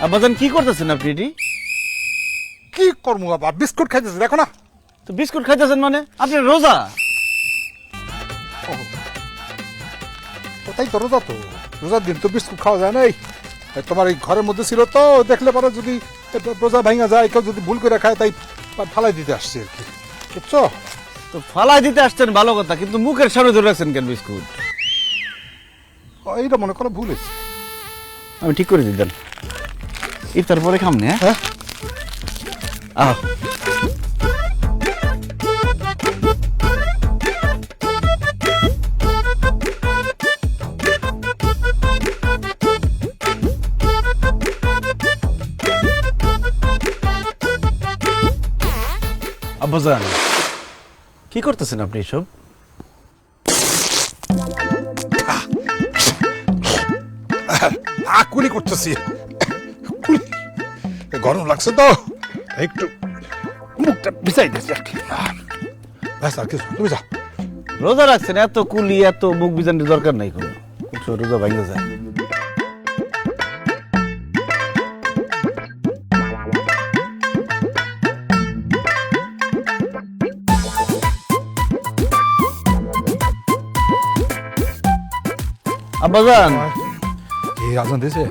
আব্বাজান কি করতেছেন আপনি এটি? কি করবো বাবা, বিস্কুট খাইতেছি দেখো না। তো বিস্কুট খাইতেছেন মানে আপনি রোজা? তাই তো রোজা, তো রোজার দিন তো বিস্কুট খাওয়া যায় না। এই তোমার এই ঘরের মধ্যে ছিল তো, দেখলে পরে যদি রোজা ভাঙা যায়, কেউ যদি ভুল করে খায়, তাই ফালাই দিতে আসছে আর কি, বুঝছো? তো ফালাই দিতে আসছেন ভালো কথা, কিন্তু মুখের সামনে ধরে রাখছেন কেন বিস্কুট? এইটা মনে করো ভুল হয়েছে। আমি ঠিক করে দিতেন, ইফতার পরে খামনি। হ্যাঁ আহ আব্বাজান কি করতেছেন আপনি এসব? কুলি করতেছি, কুলি। গরম লাগছে তো, একটু মুখটা বিছাই দিয়েছি আর কি। ব্যাস আর কিছু, তুমি যাও। রোজা রাখছেন, এত কুলি এত মুখ বিজানোর দরকার নাই কোনো, রোজা ভাঙে যায়। আব্বাজান এই আজান দিয়েছে?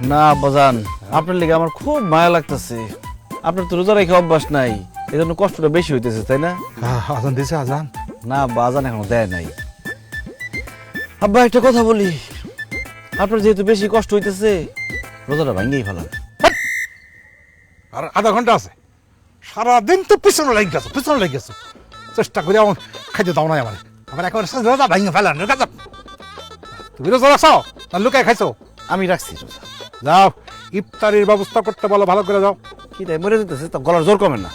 না আব্বাজান, আপনার লেগে আমার খুব মায়া লাগতেছে। আপনার তো রোজা রেখে অভ্যাস নাই, এই জন্য কষ্টটা বেশি হইতেছে, তাই না? আজান দিয়েছে, আজান। না আব্বা, আজান এখনো দেয় নাই। আব্বা একটা কথা বলি, আপনার যেহেতু বেশি কষ্ট হইতেছে, রোজাটা ভাঙ্গেই ফেলান। আর আধা ঘন্টা আছে, সারাদিন তো পিছনে লেগে গেছো, পিছনে লেগে গেছো। চেষ্টা করে আমার খাইতে দাও নাই আমার, আবার এখন রোজা ভাঙে ফেলান। তুমি রোজা রাখছো না লুকায় খাইছো? আমি রাখছি রোজা। যাও ইফতারির ব্যবস্থা করতে বলো, ভালো করে যাও। কি তাই মরে যেতেছে, তো গলার জোর কমে না?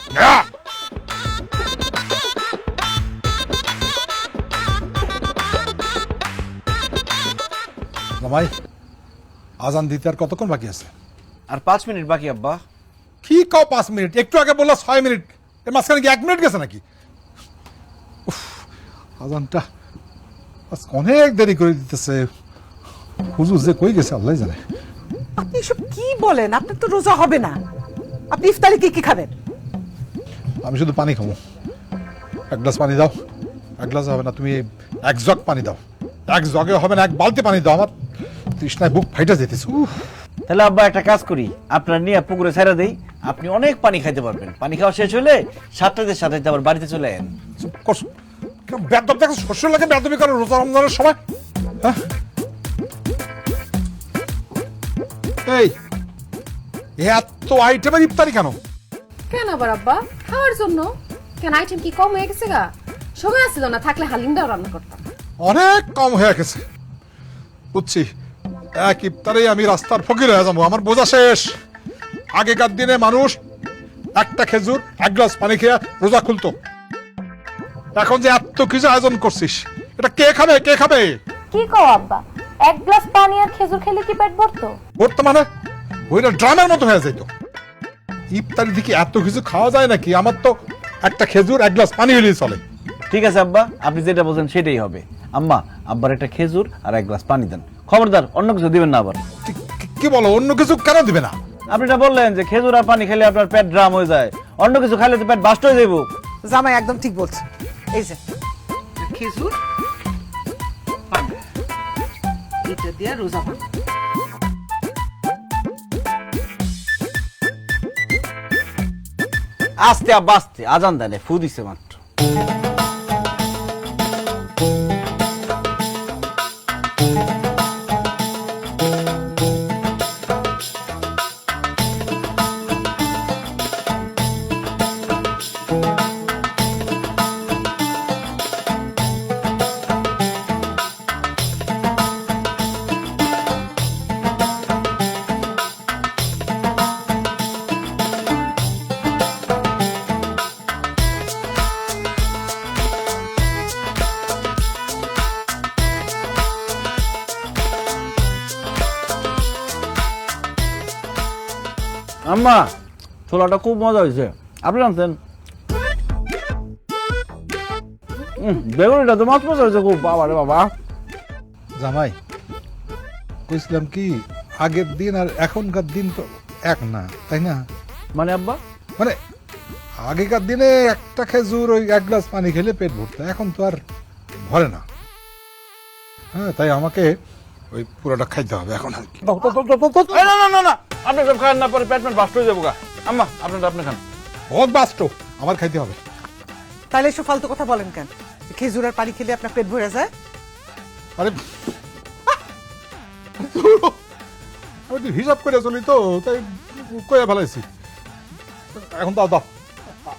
জামাই, আজান দিতে আর কতক্ষণ বাকি আছে? আর 5 মিনিট বাকি আব্বা। কি কও 5 মিনিট? একটু আগে বললা 6 মিনিট, এর মাঝখানে কি 1 মিনিট গেছে নাকি? উফ, আজানটা আজকে অনেক দেরি করে দিতেছে। হুজুর যে কই গেছে আল্লাহ জানে। আপনি এসব কি বলেন? আপনার তো রোজা হবে না। আপনি ইফতারে কি কি খাবেন? আমি শুধু পানি খাবো। 1 গ্লাস পানি দাও। 1 গ্লাস হবে না, তুমি 1 জগ পানি দাও। 1 জগে হবে না, 1 বালতি পানি দাও। আমার তৃষ্ণায় বুক ফাইটা যেতেছে। তাহলে আব্বা একটা কাজ করি, আপনার নিয়ে পুকুরে ছেড়ে দেই, আপনি অনেক পানি খাইতে পারবেন। পানি খাওয়া শেষ হলে 7টার সাথে আবার বাড়িতে চলে আয়েন। বেদব দেখো, শ্বশুর লাগে বেদবি করো রোজা রমজানের সময়। হ্যাঁ এই এত আইটেমের ইফতারি কেন? কেন আবার আব্বা? খাওয়ার জন্য। কেন আইটেম কি কম হয়ে গেছে গা? সময় আসছিল না, থাকলে হালিমটাও রান্না করতাম। অনেক কম হয়ে গেছে বুঝছি। এক ইফতারেই আমি রাস্তার ফকির হয়ে যাবো, আমার বোঝা শেষ। আগেকার দিনে মানুষ একটা খেজুর 1 গ্লাস পানি খেয়ে রোজা খুলতো। এখন যে এত কিছু আয়োজন করছিস, এটা কে খাবে, কে খাবে? কি কও আব্বা, 1 গ্লাস পানি আর খেজুর খেলে কি পেট ভরতো? বর্তমানে ওইটা ড্রামের মতো হয়ে যেত। ইফতারি দিকে এত কিছু খাওয়া যায় নাকি? আমার তো একটা খেজুর 1 গ্লাস পানি হলেই চলে। ঠিক আছে আব্বা, আপনি যেটা বলছেন সেটাই হবে। আম্মা, আব্বার একটা খেজুর আর 1 গ্লাস পানি দেন। খবরদার অন্য কিছু দিবেন না আবার। কি বলো, অন্য কিছু কেন দিবে না? আপনি এটা বললেন যে খেজুর আর পানি খেলে আপনার পেট ড্রাম হয়ে যায়, অন্য কিছু খাইলে তো পেট বাস্ট হয়ে যাবো। জামাই একদম ঠিক বলছে। এই যে খেজুর, পানি, এটা দিয়ে রোজা ভাঙো। আস্তে আব্বা আস্তে, আজান দেয় ফু দিছে মাত্র। আম্মা, ছোলাটা খুব মজা হয়েছে, আপনি জানতেন? বেগুনিটা তো মাছ মজা হয়েছে খুব, বাবা রে বাবা। জামাই কইছিলাম কি, আগের দিন আর এখনকার দিন তো এক না, তাই না? মানে আব্বা মানে আগেকার দিনে একটা খেজুর ওই 1 গ্লাস পানি খেলে পেট ভরতো, এখন তো আর ভরে না। হ্যাঁ, তাই আমাকে ওই পুরোটা খাইতে হবে এখন আর কি। এই না না না না, আপনি সব খান না, পরে পেট বাস্ট হয়ে যাবো গা। আম্মা আপনারটা আপনি খান। বহুত বাস্ট, আমার খাইতে হবে। তাহলে এসব ফালতু কথা বলেন কেন? খেজুর আর পানি খেলে আপনার পেট ভরে যায়? আরে আমি তো হিসাব করে চলি তো, তাই কয়ে ফেলাইছি। এখন দাও দাও,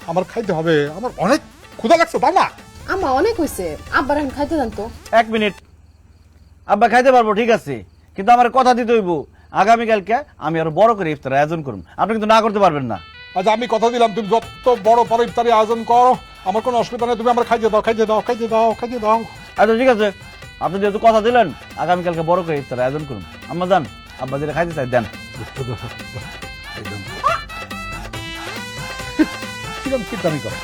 আমার খাইতে হবে, আমার অনেক ক্ষুধা লাগছে, দাও না। আম্মা অনেক হইছে, আব্বার এখন খাইতে দেন তো। 1 মিনিট, আব্বা খাইতে পারবো ঠিক আছে, কিন্তু আমার কথা দিতে হইব আগামীকালকে আমি আরো বড় করে ইফতার আয়োজন করব। আপনি কিন্তু না করতে পারবেন না। আচ্ছা, আমি কথা দিলাম তুমি যত বড় বড় ইফতারি আয়োজন করো, আমার কোনো অসুবিধা নেই, তুমি আমার খাইতে দাও, খাইতে দাও, খাইতে দাও, খাইতে দাও। আচ্ছা ঠিক আছে, আপনি যেহেতু কথা দিলেন আগামীকালকে বড় করে ইফতার আয়োজন করুন। আম্মা যান, আব্বা যেটা খাইতে চাই দেন। কিরম কি দামি করো।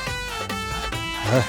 হ্যাঁ